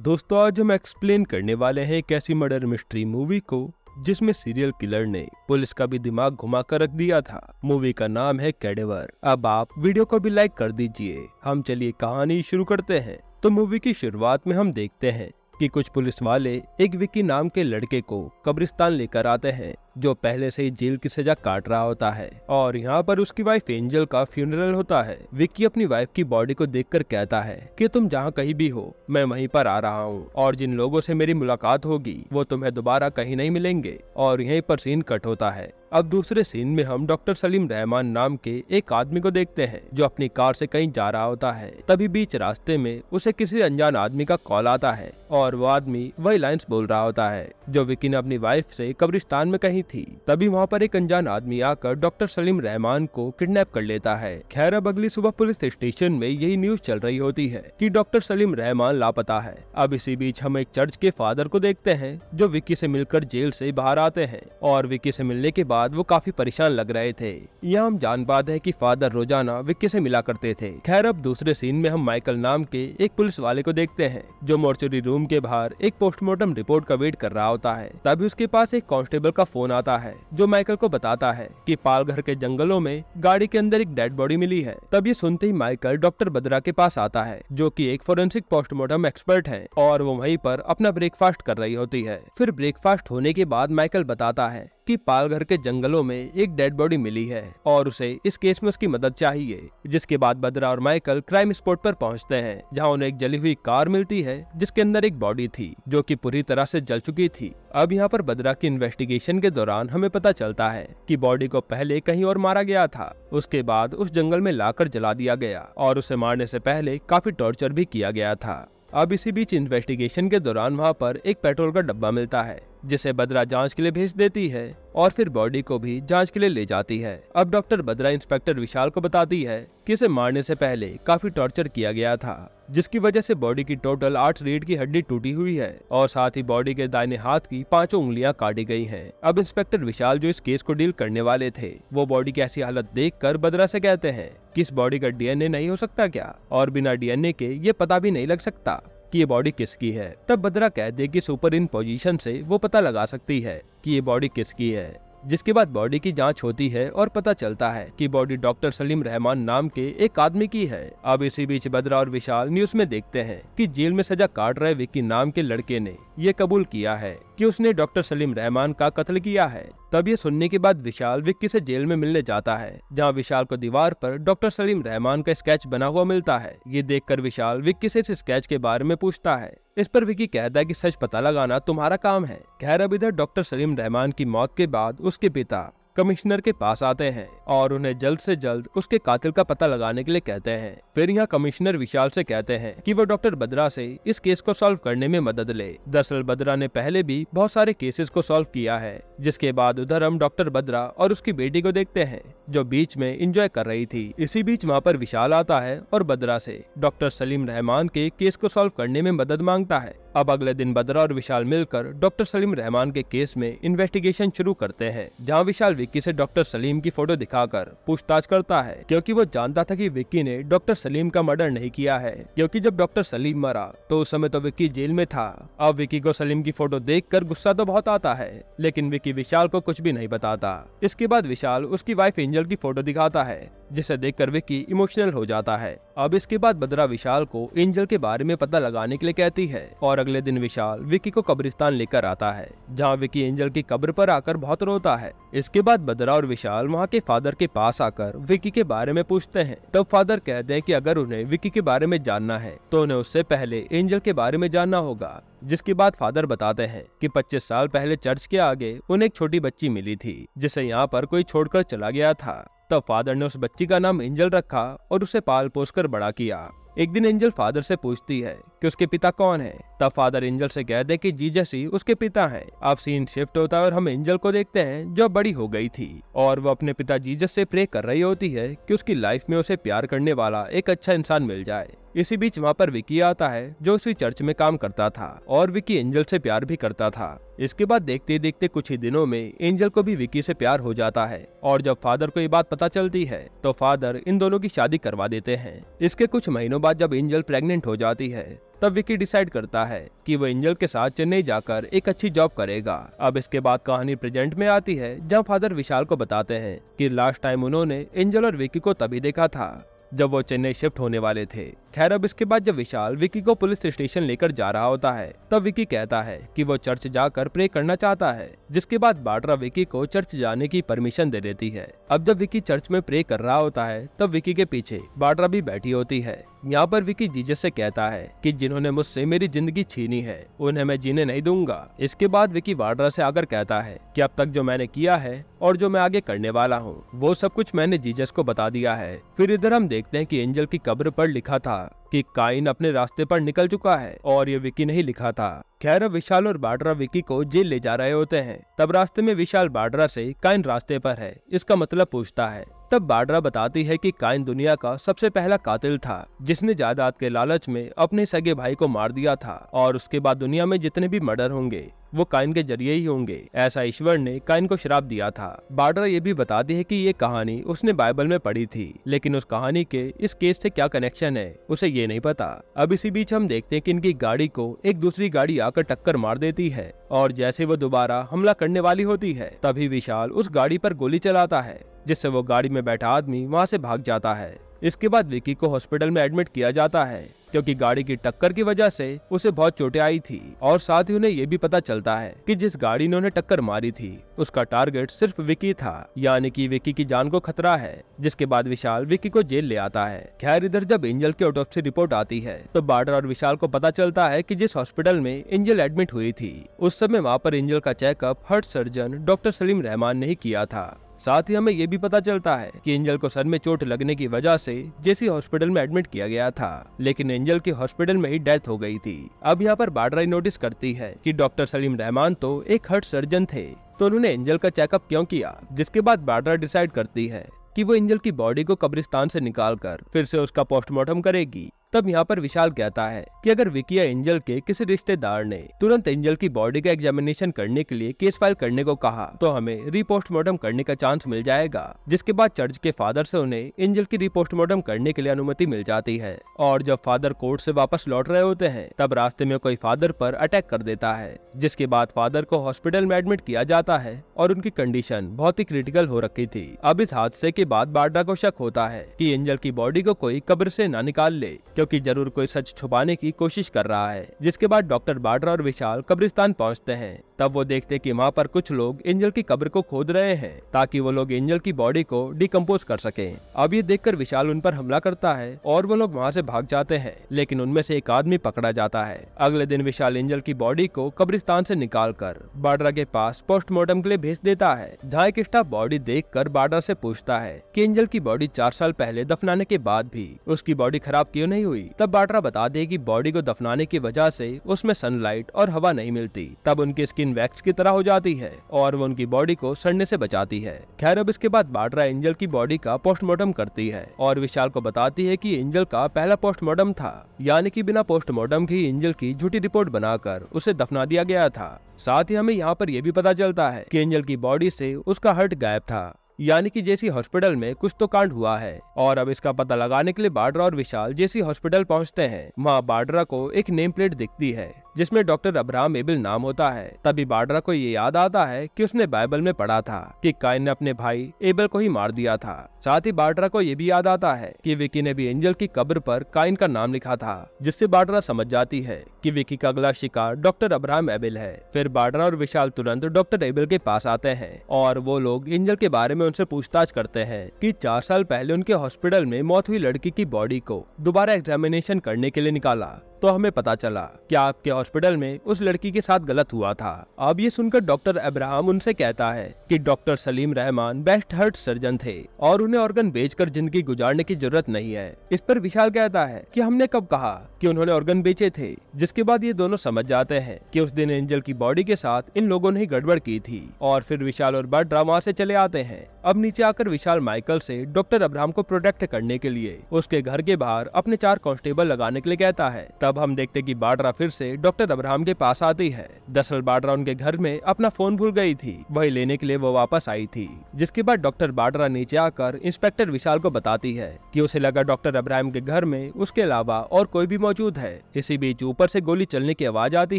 दोस्तों, आज हम एक्सप्लेन करने वाले हैं एक ऐसी मर्डर मिस्ट्री मूवी को जिसमें सीरियल किलर ने पुलिस का भी दिमाग घुमा कर रख दिया था। मूवी का नाम है कैडेवर। अब आप वीडियो को भी लाइक कर दीजिए। हम चलिए कहानी शुरू करते हैं। तो मूवी की शुरुआत में हम देखते हैं कि कुछ पुलिस वाले एक विकी नाम के लड़के को कब्रिस्तान लेकर आते हैं जो पहले से ही जेल की सजा काट रहा होता है और यहाँ पर उसकी वाइफ एंजल का फ्यूनरल होता है। विकी अपनी वाइफ की बॉडी को देखकर कहता है कि तुम जहाँ कहीं भी हो मैं वहीं पर आ रहा हूँ और जिन लोगों से मेरी मुलाकात होगी वो तुम्हें दोबारा कहीं नहीं मिलेंगे। और यहीं पर सीन कट होता है। अब दूसरे सीन में हम डॉक्टर सलीम रहमान नाम के एक आदमी को देखते हैं जो अपनी कार से कहीं जा रहा होता है। तभी बीच रास्ते में उसे किसी अनजान आदमी का कॉल आता है और वो आदमी वही लाइंस बोल रहा होता है जो विकी ने अपनी वाइफ से कब्रिस्तान में कही थी। तभी वहाँ पर एक अनजान आदमी आकर डॉक्टर सलीम रहमान को किडनैप कर लेता है। खैर, अब अगली सुबह पुलिस स्टेशन में यही न्यूज चल रही होती है कि डॉक्टर सलीम रहमान लापता है। अब इसी बीच हम एक चर्च के फादर को देखते हैं जो विकी से मिलकर जेल से बाहर आते हैं और विकी से मिलने के बाद वो काफी परेशान लग रहे थे। यहाँ हम जान पाते हैं कि फादर रोजाना विक्की से मिला करते थे। खैर, अब दूसरे सीन में हम माइकल नाम के एक पुलिस वाले को देखते हैं जो मोर्चरी रूम के बाहर एक पोस्टमार्टम रिपोर्ट का वेट कर रहा होता है। तभी उसके पास एक कांस्टेबल का फोन आता है जो माइकल को बताता है कि पालघर के जंगलों में गाड़ी के अंदर एक डेड बॉडी मिली है। तब ये सुनते ही माइकल डॉक्टर बद्रा के पास आता है जो कि एक फोरेंसिक पोस्टमार्टम एक्सपर्ट है और वो वहीं पर अपना ब्रेकफास्ट कर रही होती है। फिर ब्रेकफास्ट होने के बाद माइकल बताता है कि पालघर के जंगलों में एक डेड बॉडी मिली है और उसे इस केस में उसकी मदद चाहिए। जिसके बाद बद्रा और माइकल क्राइम स्पॉट पर पहुंचते हैं जहां उन्हें एक जली हुई कार मिलती है जिसके अंदर एक बॉडी थी जो कि पूरी तरह से जल चुकी थी। अब यहाँ पर बद्रा की इन्वेस्टिगेशन के दौरान हमें पता चलता है कि बॉडी को पहले कहीं और मारा गया था, उसके बाद उस जंगल में लाकर जला दिया गया और उसे मारने से पहले काफी टॉर्चर भी किया गया था। अब इसी बीच इन्वेस्टिगेशन के दौरान वहाँ पर एक पेट्रोल का डब्बा मिलता है जिसे बद्रा जांच के लिए भेज देती है और फिर बॉडी को भी जांच के लिए ले जाती है। अब डॉक्टर बद्रा इंस्पेक्टर विशाल को बताती है कि इसे मारने से पहले काफी टॉर्चर किया गया था जिसकी वजह से बॉडी की टोटल 8 रीढ़ की हड्डी टूटी हुई है और साथ ही बॉडी के दाहिने हाथ की 5 उंगलियां काटी गई हैं। अब इंस्पेक्टर विशाल जो इस केस को डील करने वाले थे वो बॉडी की ऐसी हालत देखकर बद्रा से कहते हैं कि इस बॉडी का डीएनए नहीं हो सकता क्या, और बिना डीएनए के ये पता भी नहीं लग सकता कि ये बॉडी किसकी है। तब बद्रा कहते कि सुपर इन पोजीशन से वो पता लगा सकती है कि ये बॉडी किसकी है। जिसके बाद बॉडी की जांच होती है और पता चलता है कि बॉडी डॉक्टर सलीम रहमान नाम के एक आदमी की है। अब इसी बीच बद्रा और विशाल न्यूज में देखते हैं कि जेल में सजा काट रहे विक्की नाम के लड़के ने ये कबूल किया है कि उसने डॉक्टर सलीम रहमान का कत्ल किया है। तब ये सुनने के बाद विशाल विक्की से जेल में मिलने जाता है जहां विशाल को दीवार पर डॉक्टर सलीम रहमान का स्केच बना हुआ मिलता है। ये देखकर विशाल विक्की से इस स्केच के बारे में पूछता है। इस पर विक्की कहता है कि सच पता लगाना तुम्हारा काम है। खैर, अब इधर डॉक्टर सलीम रहमान की मौत के बाद उसके पिता कमिश्नर के पास आते हैं और उन्हें जल्द से जल्द उसके कातिल का पता लगाने के लिए कहते हैं। फिर यहाँ कमिश्नर विशाल से कहते हैं कि वो डॉक्टर बद्रा से इस केस को सॉल्व करने में मदद ले। दरअसल बद्रा ने पहले भी बहुत सारे केसेस को सॉल्व किया है। जिसके बाद उधर हम डॉक्टर बद्रा और उसकी बेटी को देखते हैं जो बीच में एंजॉय कर रही थी। इसी बीच वहाँ पर विशाल आता है और बद्रा से डॉक्टर सलीम रहमान के केस को सॉल्व करने में मदद मांगता है। अब अगले दिन बद्रा और विशाल मिलकर डॉक्टर सलीम रहमान के केस में इन्वेस्टिगेशन शुरू करते हैं जहां विशाल विक्की से डॉक्टर सलीम की फोटो दिखाकर पूछताछ करता है क्योंकि वो जानता था कि विक्की ने डॉक्टर सलीम का मर्डर नहीं किया है, क्योंकि जब डॉक्टर सलीम मरा तो उस समय तो विक्की जेल में था। अब विक्की को सलीम की फोटो देखकर गुस्सा तो बहुत आता है लेकिन विक्की विशाल को कुछ भी नहीं बताता। इसके बाद विशाल उसकी वाइफ एंजल की फोटो दिखाता है जिसे देखकर विक्की इमोशनल हो जाता है। अब इसके बाद बद्रा विशाल को एंजल के बारे में पता लगाने के लिए कहती है और अगले दिन विशाल विक्की को कब्रिस्तान लेकर आता है जहां विक्की एंजल की कब्र पर आकर बहुत रोता है। इसके बाद बद्रा और विशाल वहां के फादर के पास आकर विक्की के बारे में पूछते हैं। तब फादर कहते हैं कि अगर उन्हें विक्की के बारे में जानना है तो उन्हें उससे पहले एंजल के बारे में जानना होगा। जिसके बाद फादर बताते हैं कि 25 साल पहले चर्च के आगे उन्हें एक छोटी बच्ची मिली थी जिसे यहाँ पर कोई छोड़कर चला गया था। तब फादर ने उस बच्ची का नाम एंजल रखा और उसे पाल पोस कर बड़ा किया। एक दिन एंजल फादर से पूछती है कि उसके पिता कौन है। तब फादर एंजल से कहते हैं कि जीसस ही उसके पिता हैं। अब सीन शिफ्ट होता है और हम एंजल को देखते हैं जो बड़ी हो गई थी और वो अपने पिता जीसस से प्रे कर रही होती है कि उसकी लाइफ में उसे प्यार करने वाला एक अच्छा इंसान मिल जाए। इसी बीच वहाँ पर विकी आता है जो उसी चर्च में काम करता था और विकी एंजल से प्यार भी करता था। इसके बाद देखते देखते कुछ ही दिनों में एंजल को भी विकी से प्यार हो जाता है और जब फादर को ये बात पता चलती है तो फादर इन दोनों की शादी करवा देते हैं। इसके कुछ महीनों बाद जब एंजल प्रेग्नेंट हो जाती है तब विकी डिसाइड करता है कि वो एंजल के साथ चेन्नई जाकर एक अच्छी जॉब करेगा। अब इसके बाद कहानी प्रेजेंट में आती है जहाँ फादर विशाल को बताते हैं कि लास्ट टाइम उन्होंने एंजल और विकी को तभी देखा था जब वो चेन्नई शिफ्ट होने वाले थे। खैर अब इसके बाद जब विशाल विकी को पुलिस स्टेशन लेकर जा रहा होता है तब विकी कहता है कि वो चर्च जाकर प्रे करना चाहता है, जिसके बाद बाड्रा विकी को चर्च जाने की परमिशन दे देती है। अब जब विकी चर्च में प्रे कर रहा होता है तब विकी के पीछे बाड्रा भी बैठी होती है। यहाँ पर विकी जीसस से कहता है कि जिन्होंने मुझसे मेरी जिंदगी छीनी है उन्हें मैं जीने नहीं दूंगा। इसके बाद विकी बाड्रा से आकर कहता है कि अब तक जो मैंने किया है और जो मैं आगे करने वाला हूँ वो सब कुछ मैंने जीसस को बता दिया है। फिर इधर हम देखते हैं कि एंजल की कब्र पर लिखा था कि काइन अपने रास्ते पर निकल चुका है और ये विकी नहीं लिखा था। खैर विशाल और बाड्रा विकी को जेल ले जा रहे होते हैं। तब रास्ते में विशाल बाड्रा से काइन रास्ते पर है इसका मतलब पूछता है। तब बाड्रा बताती है कि काइन दुनिया का सबसे पहला कातिल था जिसने जायदाद के लालच में अपने सगे भाई को मार दिया था और उसके बाद दुनिया में जितने भी मर्डर होंगे वो काइन के जरिए ही होंगे, ऐसा ईश्वर ने काइन को श्राप दिया था। बाड्रा ये भी बताती है कि ये कहानी उसने बाइबल में पढ़ी थी, लेकिन उस कहानी के इस केस से क्या कनेक्शन है उसे ये नहीं पता। अब इसी बीच हम देखते हैं कि इनकी गाड़ी को एक दूसरी गाड़ी आकर टक्कर मार देती है और जैसे वो दोबारा हमला करने वाली होती है तभी विशाल उस गाड़ी पर गोली चलाता है जिससे वो गाड़ी में बैठा आदमी वहाँ से भाग जाता है। इसके बाद विकी को हॉस्पिटल में एडमिट किया जाता है क्योंकि गाड़ी की टक्कर की वजह से उसे बहुत चोटें आई थी और साथ ही उन्हें ये भी पता चलता है कि जिस गाड़ी ने उन्हें टक्कर मारी थी उसका टारगेट सिर्फ विकी था, यानी कि विकी की जान को खतरा है। जिसके बाद विशाल विकी को जेल ले आता है। खैर इधर जब एंजल की ऑटोप्सी रिपोर्ट आती है तो बाड्रा और विशाल को पता चलता है कि जिस हॉस्पिटल में एंजल एडमिट हुई थी उस समय वहाँ पर एंजल का checkup heart surgeon doctor Salim Rahman ने ही किया था। साथ ही हमें ये भी पता चलता है कि एंजल को सर में चोट लगने की वजह से जेसी हॉस्पिटल में एडमिट किया गया था, लेकिन एंजल की हॉस्पिटल में ही डेथ हो गई थी। अब यहाँ पर बाड्रा नोटिस करती है कि डॉक्टर सलीम रहमान तो एक हार्ट सर्जन थे, तो उन्होंने एंजल का चेकअप क्यों किया। जिसके बाद बाड्रा डिसाइड करती है कि वो एंजल की बॉडी को कब्रिस्तान से निकालकर फिर से उसका पोस्टमार्टम करेगी। तब यहाँ पर विशाल कहता है कि अगर विकी या एंजल के किसी रिश्तेदार ने तुरंत एंजल की बॉडी का एग्जामिनेशन करने के लिए केस फाइल करने को कहा तो हमें रीपोस्टमार्टम करने का चांस मिल जाएगा। जिसके बाद चर्च के फादर से उन्हें एंजल की रीपोस्टमार्टम करने के लिए अनुमति मिल जाती है और जब फादर कोर्ट से वापस लौट रहे होते हैं तब रास्ते में कोई फादर पर अटैक कर देता है। जिसके बाद फादर को हॉस्पिटल में एडमिट किया जाता है और उनकी कंडीशन बहुत ही क्रिटिकल हो रखी थी। अब इस हादसे के बाद बाड्रा को शक होता है कि एंजल की बॉडी को कोई कब्र से न निकाल ले, क्योंकि जरूर कोई सच छुपाने की कोशिश कर रहा है। जिसके बाद डॉक्टर बाड्रा और विशाल कब्रिस्तान पहुंचते हैं। तब वो देखते कि वहाँ पर कुछ लोग एंजल की कब्र को खोद रहे हैं ताकि वो लोग एंजल की बॉडी को डिकम्पोज कर सकें। अब ये देखकर विशाल उन पर हमला करता है और वो लोग वहाँ से भाग जाते हैं, लेकिन उनमें से एक आदमी पकड़ा जाता है। अगले दिन विशाल एंजल की बॉडी को कब्रिस्तान से निकालकर बाड्रा के पास पोस्टमार्टम के लिए भेज देता है, जहाँ एक स्टाफ बॉडी देखकर बाड्रा से पूछता है कि एंजल की बॉडी 4 साल पहले दफनाने के बाद भी उसकी बॉडी खराब क्यों नहीं हुई। तब बाड्रा बता दे कि बॉडी को दफनाने की वजह से उसमें सनलाइट और हवा नहीं मिलती, तब उनकी स्किन वैक्स की तरह हो जाती है और वो उनकी बॉडी को सड़ने से बचाती है। खैर अब इसके बाद बाड्रा एंजल की बॉडी का पोस्टमार्टम करती है और विशाल को बताती है कि एंजल का पहला पोस्टमार्टम था, यानी कि बिना पोस्टमार्टम की एंजल की झूठी रिपोर्ट बनाकर उसे दफना दिया गया था। साथ ही हमें यहाँ पर यह भी पता चलता है कि एंजल की बॉडी से उसका हार्ट गायब था, यानी कि जेसी हॉस्पिटल में कुछ तो कांड हुआ है। और अब इसका पता लगाने के लिए बाड्रा और विशाल जेसी हॉस्पिटल पहुंचते हैं। वहाँ बाड्रा को एक नेम प्लेट दिखती है जिसमें डॉक्टर अब्राहम एबिल नाम होता है। तभी बाड्रा को ये याद आता है कि उसने बाइबल में पढ़ा था कि काइन ने अपने भाई एबल को ही मार दिया था। साथ ही बाड्रा को ये भी याद आता है कि विकी ने भी एंजल की कब्र पर काइन का नाम लिखा था, जिससे बाड्रा समझ जाती है कि विकी का अगला शिकार डॉक्टर अब्राहम एबिल है। फिर बाड्रा और विशाल तुरंत डॉक्टर एबिल के पास आते हैं और वो लोग एंजल के बारे में उनसे पूछताछ करते हैं कि 4 साल पहले उनके हॉस्पिटल में मौत हुई लड़की की बॉडी को दोबारा एग्जामिनेशन करने के लिए निकाला तो हमें पता चला कि आपके हॉस्पिटल में उस लड़की के साथ गलत हुआ था। अब ये सुनकर डॉक्टर अब्राहम उनसे कहता है कि doctor Salim Rahman best heart surgeon थे और उन्हें ऑर्गन बेचकर जिंदगी गुजारने की जरूरत नहीं है। इस पर विशाल कहता है कि हमने कब कहा कि उन्होंने ऑर्गन बेचे थे। जिसके बाद ये दोनों समझ जाते हैं कि उस दिन एंजल की बॉडी के साथ इन लोगों ने गड़बड़ की थी और फिर विशाल और बाड्रा वहाँ से चले आते हैं। अब नीचे आकर विशाल माइकल से डॉक्टर अब्राहम को प्रोटेक्ट करने के लिए उसके घर के बाहर अपने 4 कांस्टेबल लगाने के लिए कहता है। तब हम देखते कि बाड्रा फिर से डॉक्टर अब्राहम के पास आती है। दरअसल बाड्रा उनके घर में अपना फोन भूल गई थी, वही लेने के लिए वो वापस आई थी। जिसके बाद डॉक्टर बाड्रा नीचे आकर इंस्पेक्टर विशाल को बताती है कि उसे लगा डॉक्टर अब्राहम के घर में उसके अलावा और कोई भी मौजूद है। इसी बीच ऊपर से गोली चलने की आवाज आती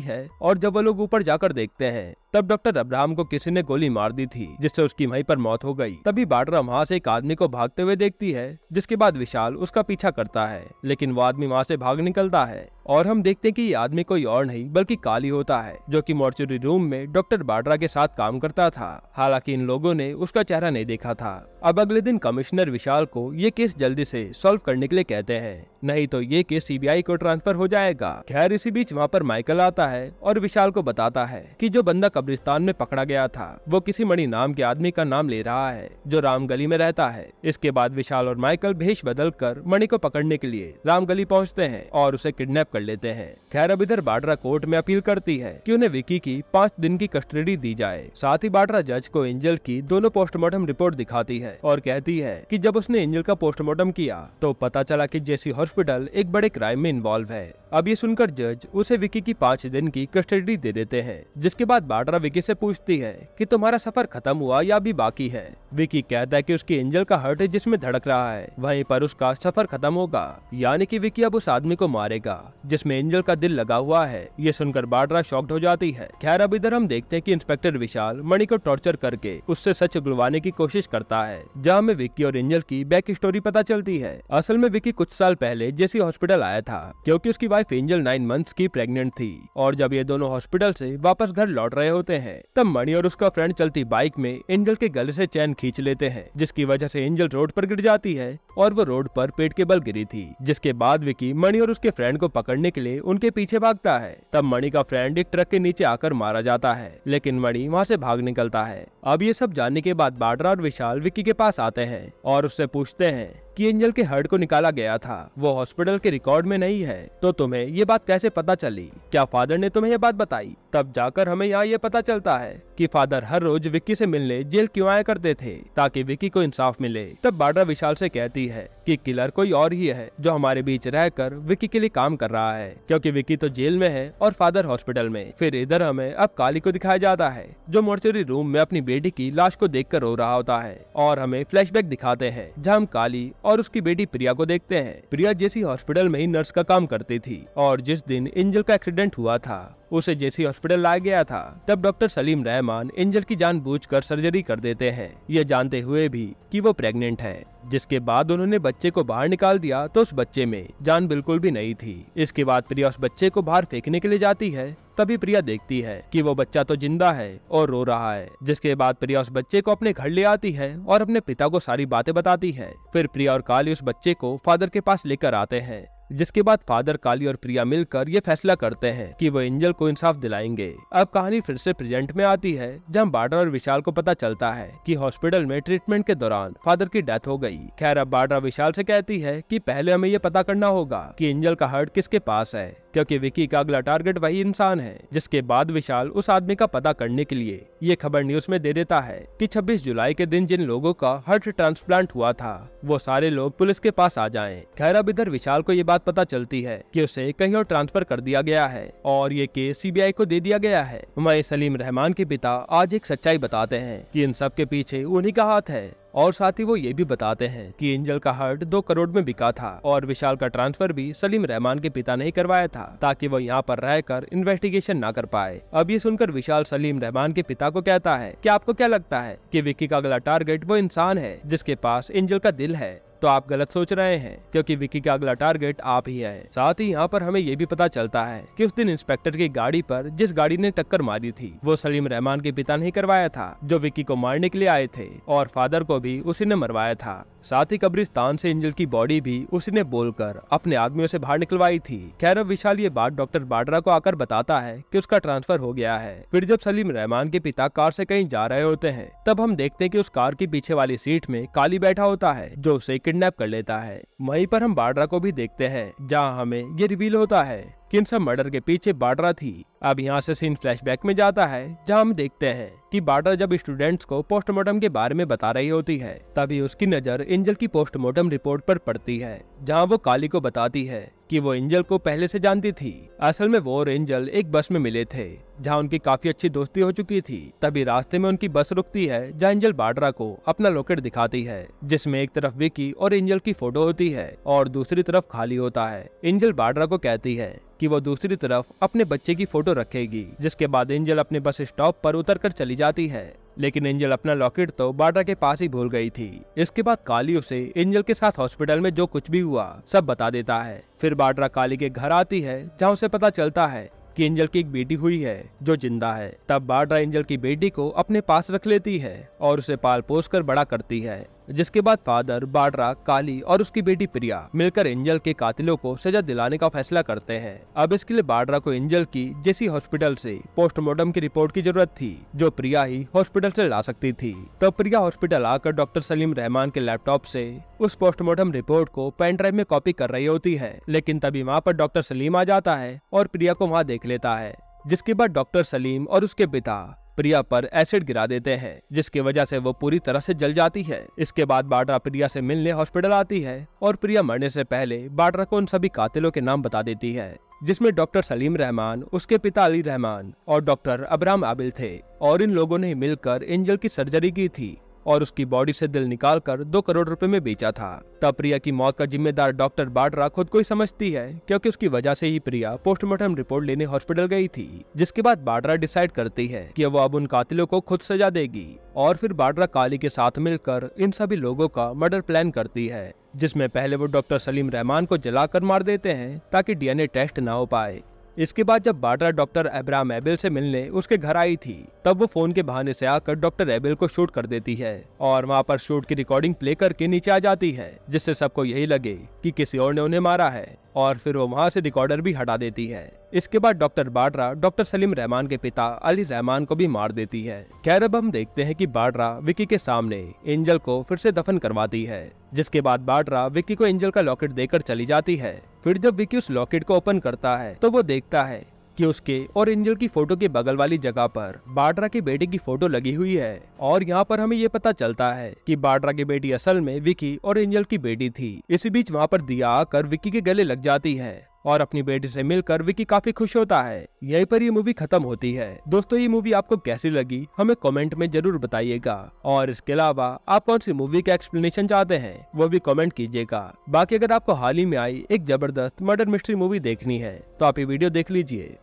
है और जब वो लोग ऊपर जाकर देखते हैं तब डॉक्टर अब्राहम को किसी ने गोली मार दी थी, जिससे उसकी वहीं पर मौत हो गई। तभी बाड्रा वहाँ से एक आदमी को भागते हुए देखती है, जिसके बाद विशाल उसका पीछा करता है, लेकिन वो आदमी वहाँ से भाग निकलता है और हम देखते हैं कि ये आदमी कोई और नहीं बल्कि काली होता है, जो कि मॉर्चरी रूम में डॉक्टर बाड्रा के साथ काम करता था। हालांकि इन लोगों ने उसका चेहरा नहीं देखा था। अब अगले दिन कमिश्नर विशाल को ये केस जल्दी से सॉल्व करने के लिए कहते हैं, नहीं तो ये केस सीबीआई को ट्रांसफर हो जाएगा। खैर इसी बीच वहाँ पर माइकल आता है और विशाल को बताता है कि जो बंदा कब्रिस्तान में पकड़ा गया था वो किसी मणि नाम के आदमी का नाम ले रहा है, जो रामगली में रहता है। इसके बाद विशाल और माइकल भेष बदल कर मणि को पकड़ने के लिए रामगली पहुँचते हैं और उसे किडनैप कर लेते हैं। खैर अब इधर बाड्रा कोर्ट में अपील करती है कि उन्हें विकी की 5 दिन की कस्टडी दी जाए। साथ ही बाड्रा जज को एंजल की दोनों पोस्टमार्टम रिपोर्ट दिखाती है और कहती है कि जब उसने एंजल का पोस्टमार्टम किया तो पता चला कि जेसी हॉस्पिटल एक बड़े क्राइम में इन्वॉल्व है। अब ये सुनकर जज उसे विकी की 5 दिन की कस्टडी दे देते हैं। जिसके बाद बाड्रा विकी से पूछती है कि तुम्हारा सफर खत्म हुआ या अभी बाकी है। विकी कहता है कि उसकी एंजल का हार्ट जिसमें धड़क रहा है वहीं पर उसका सफर खत्म होगा, यानी कि विकी अब उस आदमी को मारेगा जिसमें एंजल का दिल लगा हुआ है। ये सुनकर बाड्रा शॉक्ड हो जाती है। खैर अब इधर हम देखते हैं कि इंस्पेक्टर विशाल मणि को टॉर्चर करके उससे सच उगलवाने की कोशिश करता है, जहाँ हमें विकी और एंजल की बैक स्टोरी पता चलती है। असल में विकी कुछ साल पहले जेसी हॉस्पिटल आया था क्योंकि उसकी वाइफ एंजल 9 मंथ्स की प्रेग्नेंट थी और जब ये दोनों हॉस्पिटल से वापस घर लौट रहे होते हैं तब मणि और उसका फ्रेंड चलती बाइक में एंजल के गले से चैन खींच लेते हैं, जिसकी वजह से एंजल रोड पर गिर जाती है और वो रोड पर पेट के बल गिरी थी। जिसके बाद विकी मणि और उसके फ्रेंड को पकड़ने के लिए उनके पीछे भागता है। तब मणि का फ्रेंड एक ट्रक के नीचे आकर मारा जाता है, लेकिन मणि वहाँ से भाग निकलता है। अब ये सब जानने के बाद बाड्रा और विशाल विकी के पास आते हैं और उससे पूछते हैं कि एंजल के हार्ट को निकाला गया था, वो हॉस्पिटल के रिकॉर्ड में नहीं है, तो तुम्हें ये बात कैसे पता चली? क्या फादर ने तुम्हें ये बात बताई? तब जाकर हमें यहाँ ये पता चलता है कि फादर हर रोज विक्की से मिलने जेल क्यों आया करते थे ताकि विक्की को इंसाफ मिले। तब बाड्रा विशाल से कहती है कि किलर कोई और ही है जो हमारे बीच रहकर विक्की के लिए काम कर रहा है, क्योंकि विक्की तो जेल में है और फादर हॉस्पिटल में। फिर इधर हमें अब काली को दिखाया जाता है जो मोर्चरी रूम में अपनी बेटी की लाश को देखकर रो रहा होता है और हमें फ्लैशबैक दिखाते हैं जहाँ हम काली और उसकी बेटी प्रिया को देखते हैं। प्रिया जेसी हॉस्पिटल में ही नर्स का काम करती थी और जिस दिन एंजल का एक्सीडेंट हुआ था उसे जेसी हॉस्पिटल लाया गया था। तब डॉक्टर सलीम रहमान एंजल की जानबूझकर सर्जरी कर देते हैं, ये जानते हुए भी कि वो प्रेग्नेंट है। जिसके बाद उन्होंने बच्चे को बाहर निकाल दिया तो उस बच्चे में जान बिल्कुल भी नहीं थी। इसके बाद प्रिया उस बच्चे को बाहर फेंकने के लिए जाती है। तभी प्रिया देखती है कि वो बच्चा तो जिंदा है और रो रहा है। जिसके बाद प्रिया उस बच्चे को अपने घर ले आती है और अपने पिता को सारी बातें बताती है। फिर प्रिया और काली उस बच्चे को फादर के पास लेकर आते हैं। जिसके बाद फादर, काली और प्रिया मिलकर ये फैसला करते हैं कि वो एंजल को इंसाफ दिलाएंगे। अब कहानी फिर से प्रेजेंट में आती है जहाँ बाड्रा और विशाल को पता चलता है कि हॉस्पिटल में ट्रीटमेंट के दौरान फादर की डेथ हो गई। खैर अब बाड्रा विशाल से कहती है कि पहले हमें ये पता करना होगा कि एंजल का हार्ट किसके पास है, क्योंकि विकी का अगला टारगेट वही इंसान है। जिसके बाद विशाल उस आदमी का पता करने के लिए ये खबर न्यूज में दे देता है कि 26 जुलाई के दिन जिन लोगों का हार्ट ट्रांसप्लांट हुआ था वो सारे लोग पुलिस के पास आ जाएं। खैर अब इधर विशाल को ये बात पता चलती है कि उसे कहीं और ट्रांसफर कर दिया गया है और ये केस सीबीआई को दे दिया गया है। वहीं सलीम रहमान के पिता आज एक सच्चाई बताते हैं कि इन सब के पीछे उन्हीं का हाथ है और साथ ही वो ये भी बताते हैं कि एंजल का हार्ट 2 करोड़ में बिका था और विशाल का ट्रांसफर भी सलीम रहमान के पिता ने ही करवाया था ताकि वो यहाँ पर रहकर इन्वेस्टिगेशन ना कर पाए। अब ये सुनकर विशाल सलीम रहमान के पिता को कहता है कि आपको क्या लगता है कि विक्की का अगला टारगेट वो इंसान है जिसके पास एंजल का दिल है? तो आप गलत सोच रहे हैं, क्योंकि विकी का अगला टारगेट आप ही है। साथ ही यहाँ पर हमें ये भी पता चलता है कि उस दिन इंस्पेक्टर की गाड़ी पर जिस गाड़ी ने टक्कर मारी थी वो सलीम रहमान के पिता ने करवाया था, जो विकी को मारने के लिए आए थे, और फादर को भी उसी ने मरवाया था। साथ ही कब्रिस्तान से एंजल की बॉडी भी उसी ने बोलकर अपने आदमियों से बाहर निकलवाई थी। खैर अब विशाल ये बात डॉक्टर बाड्रा को आकर बताता है कि उसका ट्रांसफर हो गया है। फिर जब सलीम रहमान के पिता कार से कहीं जा रहे होते हैं, तब हम देखते हैं कि उस कार के पीछे वाली सीट में काली बैठा होता है, जो उसे किडनैप कर लेता है। वहीं पर हम बाड्रा को भी देखते हैं, जहां हमें ये रिवील होता है कि इन सब मर्डर के पीछे बाड्रा थी। अब यहाँ से सीन फ्लैशबैक में जाता है, जहाँ हम देखते हैं कि बाड्रा जब स्टूडेंट्स को पोस्टमार्टम के बारे में बता रही होती है, तभी उसकी नजर एंजल की पोस्टमार्टम रिपोर्ट पर पड़ती है, जहाँ वो काली को बताती है कि वो एंजल को पहले से जानती थी। असल में वो और एंजल एक बस में मिले थे, जहाँ उनकी काफी अच्छी दोस्ती हो चुकी थी। तभी रास्ते में उनकी बस रुकती है, जहाँ एंजल बाड्रा को अपना लॉकेट दिखाती है, जिसमें एक तरफ विकी और एंजल की फोटो होती है और दूसरी तरफ खाली होता है। एंजल बाड्रा को कहती है कि वो दूसरी तरफ अपने बच्चे की फोटो रखेगी, जिसके बाद एंजल अपने बस स्टॉप पर उतरकर चली जाती है। लेकिन एंजल अपना लॉकेट तो बाड्रा के पास ही भूल गई थी। इसके बाद काली उसे एंजल के साथ हॉस्पिटल में जो कुछ भी हुआ सब बता देता है। फिर बाड्रा काली के घर आती है, जहाँ उसे पता चलता है कि एंजल की एक बेटी हुई है जो जिंदा है। तब बाड्रा एंजल की बेटी को अपने पास रख लेती है और उसे पाल पोस कर बड़ा करती है, जिसके बाद फादर, बाड्रा, काली और उसकी बेटी प्रिया मिलकर एंजल के कातिलों को सजा दिलाने का फैसला करते हैं। अब इसके लिए बाड्रा को एंजल की जैसी हॉस्पिटल से पोस्टमार्टम की रिपोर्ट की जरूरत थी, जो प्रिया ही हॉस्पिटल से ला सकती थी। तब प्रिया हॉस्पिटल आकर डॉक्टर सलीम रहमान के लैपटॉप से उस पोस्टमार्टम रिपोर्ट को पेन ड्राइव में कॉपी कर रही होती है, लेकिन तभी वहाँ पर डॉक्टर सलीम आ जाता है और प्रिया को वहाँ देख लेता है। जिसके बाद डॉक्टर सलीम और उसके पिता प्रिया पर एसिड गिरा देते हैं, जिसकी वजह से वो पूरी तरह से जल जाती है। इसके बाद बाड्रा प्रिया से मिलने हॉस्पिटल आती है और प्रिया मरने से पहले बाड्रा को उन सभी कातिलों के नाम बता देती है, जिसमें डॉक्टर सलीम रहमान, उसके पिता अली रहमान और डॉक्टर अब्राम आबिल थे, और इन लोगों ने मिलकर एंजल की सर्जरी की थी और उसकी बॉडी से दिल निकालकर 2 करोड़ रुपए में बेचा था। तब प्रिया की मौत का जिम्मेदार डॉक्टर बाड्रा खुद को ही समझती है, क्योंकि उसकी वजह से ही प्रिया पोस्टमार्टम रिपोर्ट लेने हॉस्पिटल गई थी। जिसके बाद बाड्रा डिसाइड करती है कि वो अब उन कातिलों को खुद सजा देगी, और फिर बाड्रा काली के साथ मिलकर इन सभी लोगों का मर्डर प्लान करती है, जिसमें पहले वो डॉक्टर सलीम रहमान को जलाकर मार देते हैं ताकि डीएनए टेस्ट ना हो पाए। इसके बाद जब बाड्रा डॉक्टर अब्राम एबिल से मिलने उसके घर आई थी, तब वो फोन के बहाने से आकर डॉक्टर एबिल को शूट कर देती है और वहाँ पर शूट की रिकॉर्डिंग प्ले करके नीचे आ जाती है, जिससे सबको यही लगे कि किसी और ने उन्हें मारा है, और फिर वो वहाँ से रिकॉर्डर भी हटा देती है। इसके बाद डॉक्टर बाड्रा डॉक्टर सलीम रहमान के पिता अली रहमान को भी मार देती है। खैर अब हम देखते हैं कि बाड्रा विकी के सामने एंजल को फिर से दफन करवाती है, जिसके बाद बाड्रा विकी को एंजल का लॉकेट देकर चली जाती है। फिर जब विकी उस लॉकेट को ओपन करता है, तो वो देखता है कि उसके और एंजल की फोटो के बगल वाली जगह पर बाड्रा की बेटी की फोटो लगी हुई है, और यहाँ पर हमें ये पता चलता है कि बाड्रा की बेटी असल में विकी और एंजल की बेटी थी। इसी बीच वहाँ पर दिया आकर विकी के गले लग जाती है और अपनी बेटी से मिलकर विकी काफी खुश होता है। यहीं पर ये मूवी खत्म होती है। दोस्तों ये मूवी आपको कैसी लगी हमें कमेंट में जरूर बताइएगा, और इसके अलावा आप कौन सी मूवी का एक्सप्लेनेशन चाहते हैं वो भी कमेंट कीजिएगा। बाकी अगर आपको हाल ही में आई एक जबरदस्त मर्डर मिस्ट्री मूवी देखनी है तो आप ये वीडियो देख लीजिए।